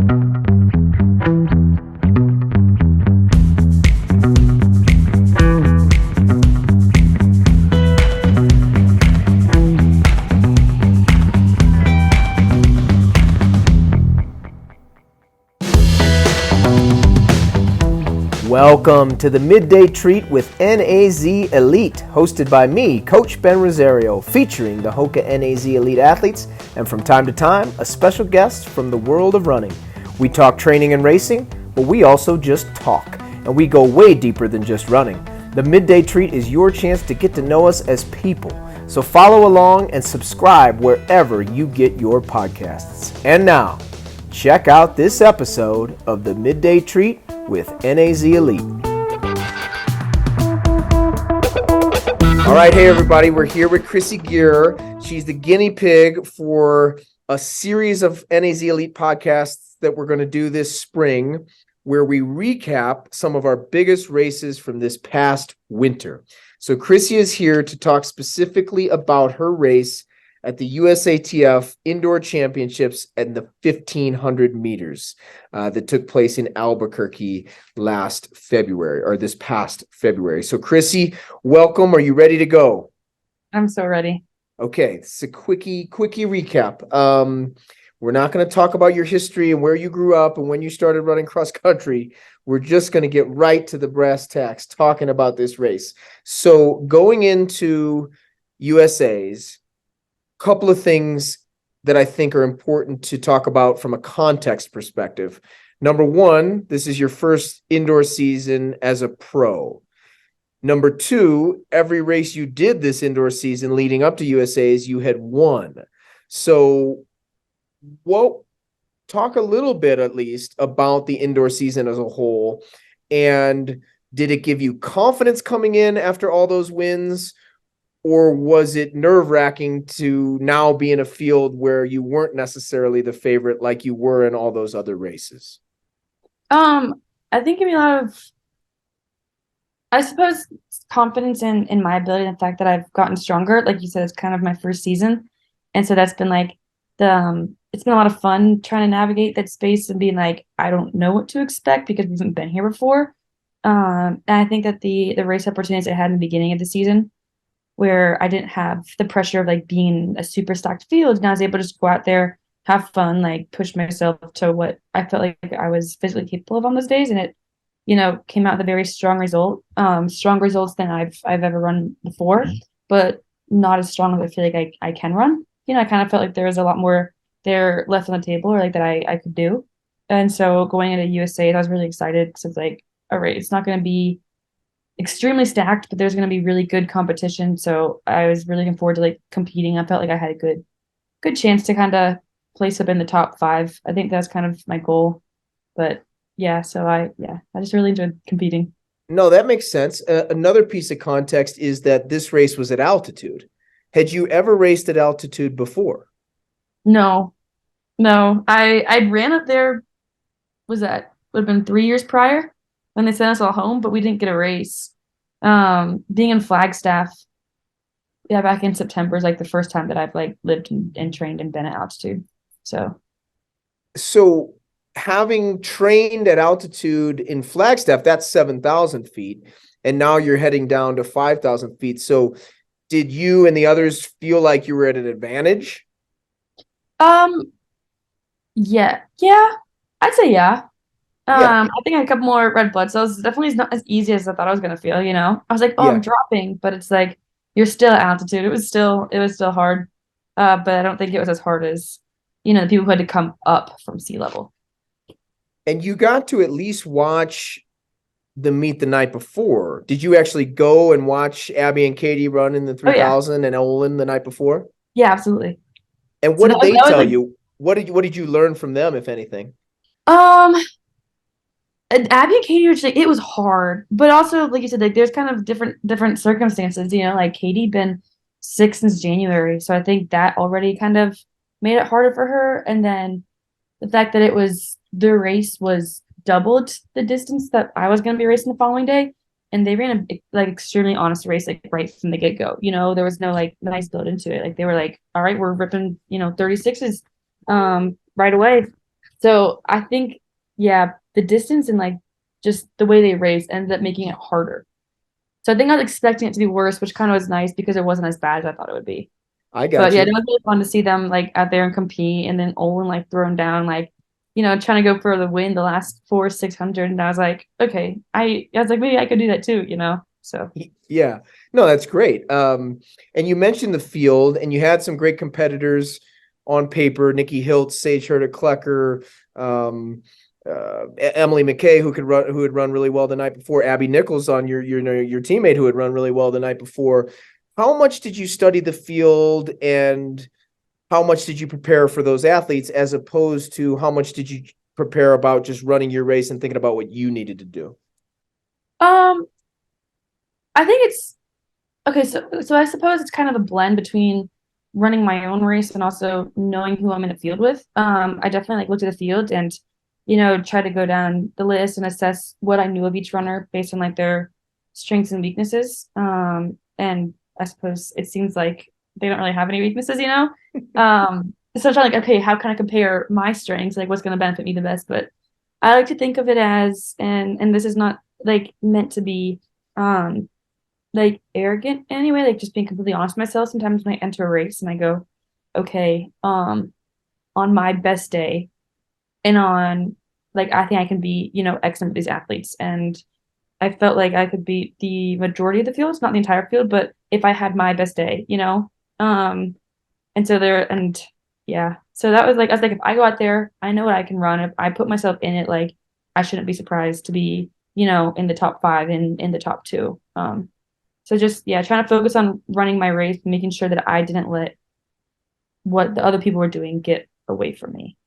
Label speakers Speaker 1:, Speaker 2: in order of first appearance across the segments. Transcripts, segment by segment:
Speaker 1: Welcome to the Midday Treat with NAZ Elite, hosted by me, Coach Ben Rosario, featuring the HOKA NAZ Elite athletes, and from time to time, a special guest from the world of running. We talk training and racing, but we also just talk, and we go way deeper than just running. The Midday Treat is your chance to get to know us as people, so follow along and subscribe wherever you get your podcasts. And now, check out this episode of the Midday Treat with NAZ Elite. All right, hey everybody, we're here with Krissy Gear. She's the guinea pig for a series of NAZ Elite podcasts that we're going to do this spring, where we recap some of our biggest races from this past winter. So Krissy is here to talk specifically about her race at the USATF Indoor Championships and the 1,500 meters that took place in Albuquerque this past February. So Krissy, welcome. Are you ready to go?
Speaker 2: I'm so ready.
Speaker 1: Okay, it's a quickie recap. We're not going to talk about your history and where you grew up and when you started running cross country. We're just going to get right to the brass tacks talking about this race. So going into USA's, couple of things that I think are important to talk about from a context perspective. Number one, this is your first indoor season as a pro. Number two, every race you did this indoor season leading up to USA's, you had won. So, talk a little bit at least about the indoor season as a whole. And did it give you confidence coming in after all those wins? Or was it nerve-wracking to now be in a field where you weren't necessarily the favorite like you were in all those other races?
Speaker 2: I think it gave me a lot of, I suppose, confidence in my ability and the fact that I've gotten stronger. Like you said, it's kind of my first season. And so that's been like it's been a lot of fun trying to navigate that space and being like, I don't know what to expect because we haven't been here before. And I think that the race opportunities I had in the beginning of the season, where I didn't have the pressure of like being a super stacked field, and I was able to just go out there, have fun, like push myself to what I felt like I was physically capable of on those days. And it, came out with a very strong result, strong results than I've ever run before, but not as strong as I feel like I can run. I kind of felt like there was a lot more there left on the table, or like that I could do. And so going into USA, I was really excited because it's like, all right, it's not going to be extremely stacked, but there's going to be really good competition. So I was really looking forward to like competing. I felt like I had a good chance to kind of place up in the top 5. I think that's kind of my goal. But yeah, so I just really enjoyed competing.
Speaker 1: No, that makes sense. Another piece of context is that this race was at altitude. Had you ever raced at altitude before?
Speaker 2: No. I ran up there, would have been 3 years prior when they sent us all home, but we didn't get a race. Being in Flagstaff, back in September is like the first time that I've like lived and trained and been at altitude.
Speaker 1: So having trained at altitude in Flagstaff, that's 7,000 feet, and now you're heading down to 5,000 feet. So did you and the others feel like you were at an advantage?
Speaker 2: Yeah, I'd say yeah. I think I had a couple more red blood cells. Definitely is not as easy as I thought I was gonna feel, I was like, I'm dropping, but it's like you're still at altitude. It was still hard. But I don't think it was as hard as, the people who had to come up from sea level.
Speaker 1: And you got to at least watch the meet the night before. Did you actually go and watch Abby and Katie run in the 3,000 and Olin the night before?
Speaker 2: Yeah, absolutely.
Speaker 1: And what did they tell you? What did you learn from them, if anything?
Speaker 2: Abby and Katie were just, it was hard, but also like you said, like there's kind of different circumstances. Like Katie been sick since January, so I think that already kind of made it harder for her. And then the fact that the race was doubled the distance that I was going to be racing the following day, and they ran a like extremely honest race like right from the get go. There was no like nice build into it. Like they were like, all right, we're ripping 36s right away. So I think, yeah, the distance and like just the way they race ended up making it harder. So I think I was expecting it to be worse, which kind of was nice because it wasn't as bad as I thought it would be.
Speaker 1: I
Speaker 2: But
Speaker 1: got
Speaker 2: yeah, it
Speaker 1: you.
Speaker 2: was really fun to see them like out there and compete, and then Olin like thrown down, like trying to go for the win the last 4 600, and I was like, okay, I was like maybe I could do that too. So
Speaker 1: Yeah, no, that's great. And you mentioned the field, and you had some great competitors on paper: Nikki Hiltz, Sage Hurta-Klecker, Emily McKay, who had run really well the night before, Abby Nichols on your teammate who had run really well the night before. How much did you study the field, and how much did you prepare for those athletes, as opposed to how much did you prepare about just running your race and thinking about what you needed to do?
Speaker 2: um I think it's okay, so I suppose it's kind of a blend between running my own race and also knowing who I'm in the field with. I definitely like looked at the field and try to go down the list and assess what I knew of each runner based on like their strengths and weaknesses. And I suppose it seems like they don't really have any weaknesses. So I'm trying like, okay, how can I compare my strengths? Like what's going to benefit me the best? But I like to think of it as, and this is not like meant to be um like arrogant anyway, like just being completely honest with myself. Sometimes when I enter a race and I go, okay, on my best day and on like I think I can be, X number of these athletes. And I felt like I could beat the majority of the fields, not the entire field, but if I had my best day. And so there and yeah. So that was like I was like, if I go out there, I know what I can run. If I put myself in it, like I shouldn't be surprised to be, in the top five and in the top two. So just yeah, trying to focus on running my race, making sure that I didn't let what the other people were doing get away from me,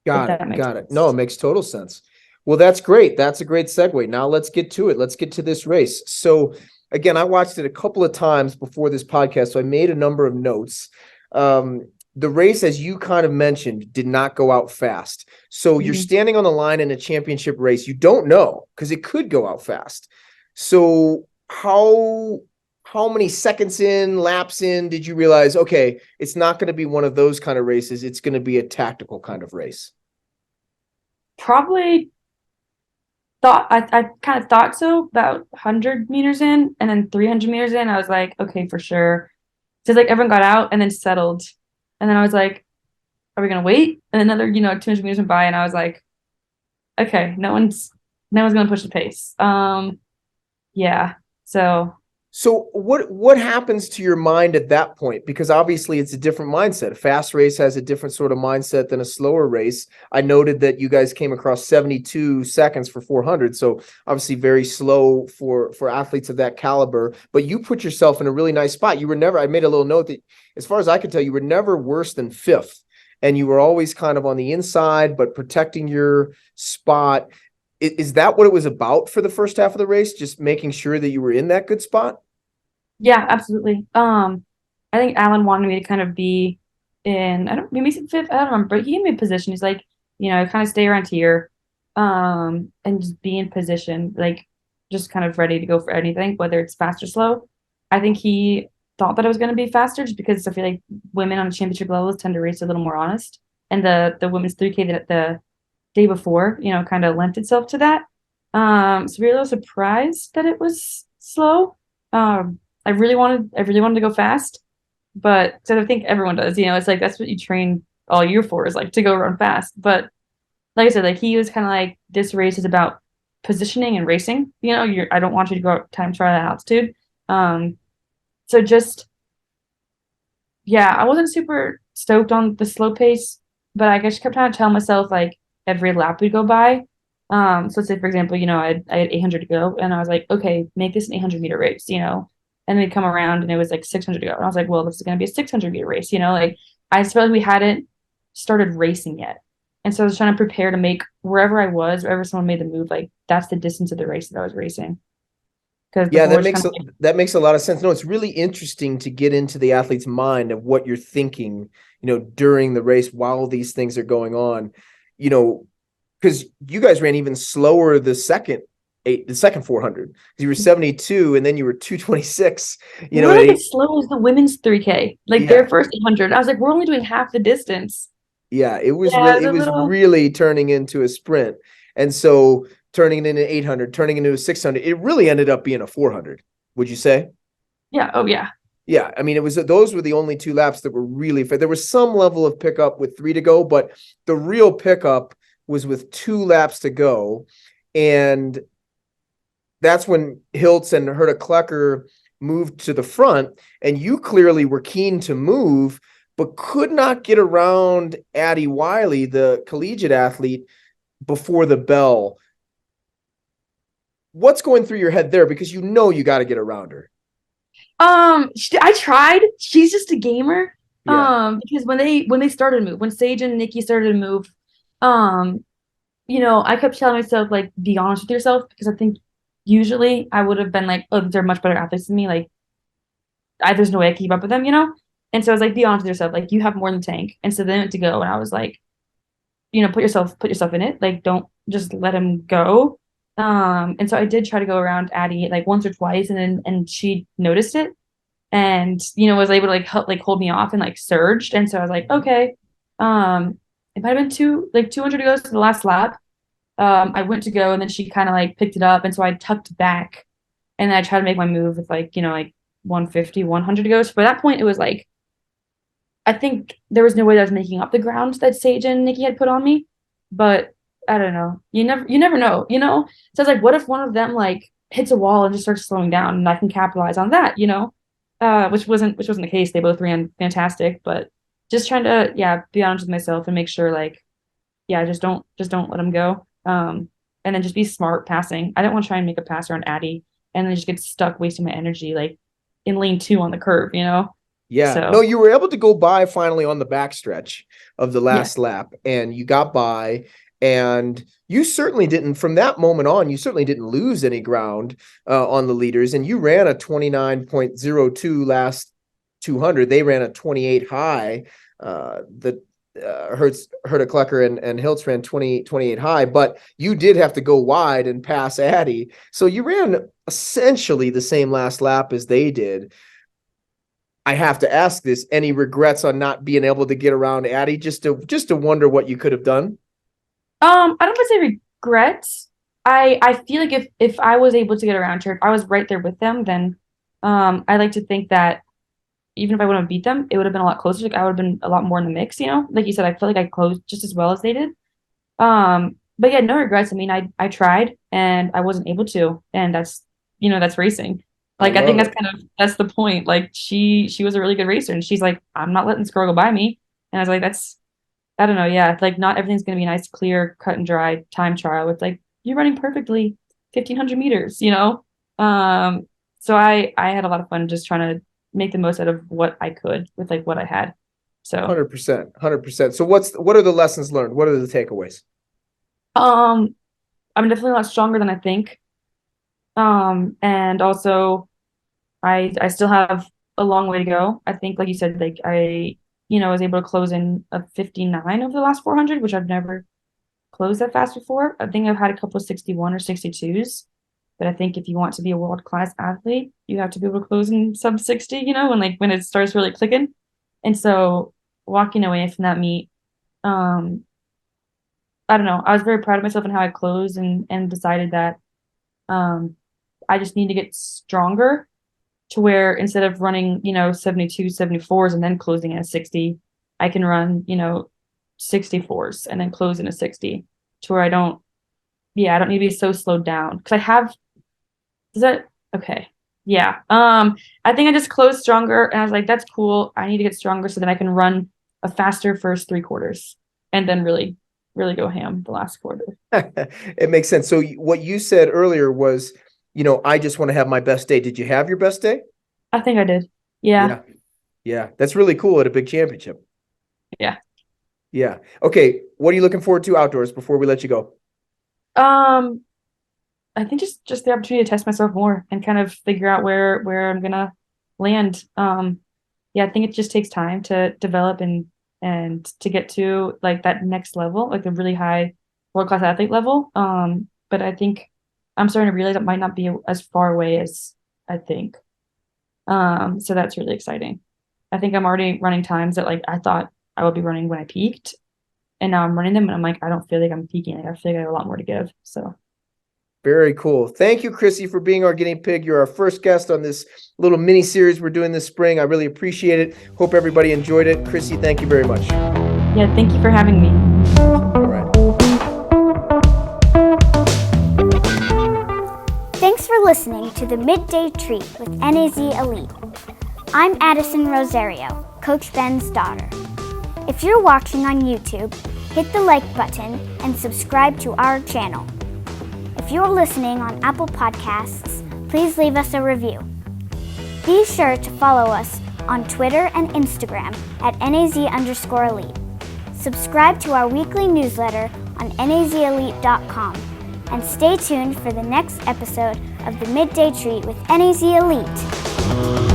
Speaker 2: if
Speaker 1: Got it.
Speaker 2: that makes
Speaker 1: Got it. No, it
Speaker 2: sense.
Speaker 1: makes total sense. Well, that's great. That's a great segue. Now let's get to it. Let's get to this race. So again, I watched it a couple of times before this podcast, so I made a number of notes. The race, as you kind of mentioned, did not go out fast. So you're
Speaker 2: Mhm.
Speaker 1: standing on the line in a championship race. You don't know because it could go out fast. So how many seconds in, laps in, did you realize, okay, it's not going to be one of those kind of races. It's going to be a tactical kind of race?
Speaker 2: Probably thought I kind of thought so about 100 meters in, and then 300 meters in, I was like, okay, for sure. Just like everyone got out and then settled, and then I was like, are we gonna wait? And another, 200 meters went by, and I was like, okay, no one's gonna push the pace. Yeah. So
Speaker 1: So what happens to your mind at that point? Because obviously it's a different mindset. A fast race has a different sort of mindset than a slower race. I noted that you guys came across 72 seconds for 400, so obviously very slow for athletes of that caliber. But you put yourself in a really nice spot. You were never. I made a little note that, as far as I could tell, you were never worse than fifth, and you were always kind of on the inside, but protecting your spot. Is that what it was about for the first half of the race? Just making sure that you were in that good spot?
Speaker 2: yeah, absolutely. I think Alan wanted me to kind of be in, I don't, maybe he's in fifth, I don't remember, but he gave me a position. He's like, kind of stay around here, and just be in position, like just kind of ready to go for anything, whether it's fast or slow. I think he thought that I was going to be faster just because I feel like women on championship levels tend to race a little more honest. And the women's 3K that the day before, kind of lent itself to that. So we were a little surprised that it was slow. I really wanted to go fast, but so I think everyone does. It's like that's what you train all year for is like to go run fast. But like I said, like he was kind of like this race is about positioning and racing. I don't want you to go out time trial at altitude. Um, so just yeah, I wasn't super stoked on the slow pace, but I just kept trying to tell myself like every lap would go by. So let's say for example, I had 800 to go, and I was like, okay, make this an 800-meter race. And then come around and it was like 600 to go, and I was like, well, this is going to be a 600-meter race. Like I just felt like we hadn't started racing yet, and so I was trying to prepare to make wherever I was, wherever someone made the move, like that's the distance of the race that I was racing because the
Speaker 1: Yeah, that
Speaker 2: boards
Speaker 1: makes
Speaker 2: kind
Speaker 1: a,
Speaker 2: of like,
Speaker 1: that makes a lot of sense. No, it's really interesting to get into the athlete's mind of what you're thinking, during the race while these things are going on, you know, because you guys ran even slower the second 400. You were 72 and then you were 226,
Speaker 2: we were
Speaker 1: at
Speaker 2: like
Speaker 1: eight.
Speaker 2: as slow as the women's 3K, like
Speaker 1: Yeah.
Speaker 2: their first 800. I was like, we're only doing half the distance.
Speaker 1: Yeah,
Speaker 2: Yeah, it's
Speaker 1: it
Speaker 2: a
Speaker 1: was
Speaker 2: little.
Speaker 1: really turning into a sprint. And so turning it into 800, turning it into a 600, it really ended up being a 400. Would you say?
Speaker 2: Yeah. Oh yeah.
Speaker 1: Yeah, I mean, it was those were the only two laps that were really fair. There was some level of pickup with 3 to go, but the real pickup was with 2 laps to go. And that's when Hiltz and Hurta-Klecker moved to the front, and you clearly were keen to move, but could not get around Addie Wiley, the collegiate athlete, before the bell. What's going through your head there? Because you got to get around her.
Speaker 2: I tried. She's just a gamer.
Speaker 1: Yeah.
Speaker 2: Because when they started to move, when Sage and Nikki started to move, um, I kept telling myself like, be honest with yourself, because I think usually I would have been like, oh, they're much better athletes than me. Like, there's no way I keep up with them. And so I was like, be honest with yourself, like you have more than tank. And so then went to go, and I was like, put yourself in it. Like, don't just let him go. And so I did try to go around Addie like once or twice, and she noticed it, and was able to like help like hold me off and like surged. And so I was like, okay. It might have been 200 to go to the last lap. I went to go, and then she kind of like picked it up, and so I tucked back, and then I tried to make my move with like 150, 100 to go. So by that point, it was like I think there was no way that I was making up the ground that Sage and Nikki had put on me. But I don't know. You never know. So I was like, what if one of them like hits a wall and just starts slowing down, and I can capitalize on that. Which wasn't the case. They both ran fantastic, but just trying to, yeah, be honest with myself and make sure like, yeah, just don't let them go. And then just be smart passing. I don't want to try and make a pass around Addie and then just get stuck wasting my energy like in lane 2 on the curve.
Speaker 1: Yeah.
Speaker 2: So
Speaker 1: No, you were able to go by finally on the backstretch of the
Speaker 2: yeah.
Speaker 1: last lap, and you got by, and you certainly didn't, from that moment on, you certainly didn't lose any ground on the leaders, and you ran a 29.02 last 200. They ran a 28 high. The Hurta-Klecker and Hiltz ran 28 high, but you did have to go wide and pass Addie. So you ran essentially the same last lap as they did. I have to ask this: any regrets on not being able to get around Addie? Just to wonder what you could have done.
Speaker 2: I don't want to say regrets. I feel like if I was able to get around her, if I was right there with them, then I like to think that even if I wouldn't have beat them, it would have been a lot closer. Like I would have been a lot more in the mix. Like you said, I feel like I closed just as well as they did. But yeah, no regrets. I mean, I tried and I wasn't able to, and that's racing.
Speaker 1: I
Speaker 2: Like I think
Speaker 1: love it.
Speaker 2: that's the point. Like she was a really good racer, and she's like, I'm not letting this girl go by me. And I was like, that's I don't know, yeah. Like not everything's gonna be a nice, clear, cut and dry time trial. It's like you're running perfectly 1,500 meters. Um, so I had a lot of fun just trying to make the most out of what I could with like what I had. So
Speaker 1: 100%, 100%. So what are the lessons learned? What are the takeaways?
Speaker 2: um I'm definitely a lot stronger than I think. And also I still have a long way to go. I think, like you said, like I was able to close in a 59 over the last 400, which I've never closed that fast before. I think I've had a couple of 61 or 62s, but I think if you want to be a world-class athlete, you have to be able to close in sub 60, when it starts really clicking. And so walking away from that meet, um, I don't know, I was very proud of myself and how I closed and decided that um I just need to get stronger to where instead of running, 72, 74s and then closing in a 60, I can run, 64s and then close in a 60 to where I don't need to be so slowed down. Because is that okay? Yeah. I think I just closed stronger and I was like, that's cool. I need to get stronger so then I can run a faster first 3 quarters and then really, really go ham the last quarter.
Speaker 1: It makes sense. So what you said earlier was, I just want to have my best day. Did you have your best day?
Speaker 2: I think I did. Yeah.
Speaker 1: Yeah. Yeah. That's really cool at a big championship.
Speaker 2: Yeah.
Speaker 1: Yeah. Okay. What are you looking forward to outdoors before we let you go?
Speaker 2: Um, I think just the opportunity to test myself more and kind of figure out where I'm gonna land. Yeah, I think it just takes time to develop and to get to like that next level, like the really high world class athlete level. But I think I'm starting to realize it might not be as far away as I think. So that's really exciting. I think I'm already running times that like I thought I would be running when I peaked. and now I'm running them, and I'm like, I don't feel like I'm peaking. Like I feel like I have a lot more to give. So
Speaker 1: Very cool. Thank you, Krissy, for being our guinea pig. You're our first guest on this little mini series we're doing this spring. I really appreciate it. Hope everybody enjoyed it. Krissy, thank you very much.
Speaker 2: yeah, thank you for having me.
Speaker 1: All right.
Speaker 3: Thanks for listening to the Midday Treat with NAZ Elite. I'm Addison Rosario, Coach Ben's daughter. If you're watching on YouTube, hit the like button and subscribe to our channel. If you're listening on Apple Podcasts, please leave us a review. Be sure to follow us on Twitter and Instagram at NAZ_elite. Subscribe to our weekly newsletter on NAZelite.com and stay tuned for the next episode of the Midday Treat with NAZ Elite.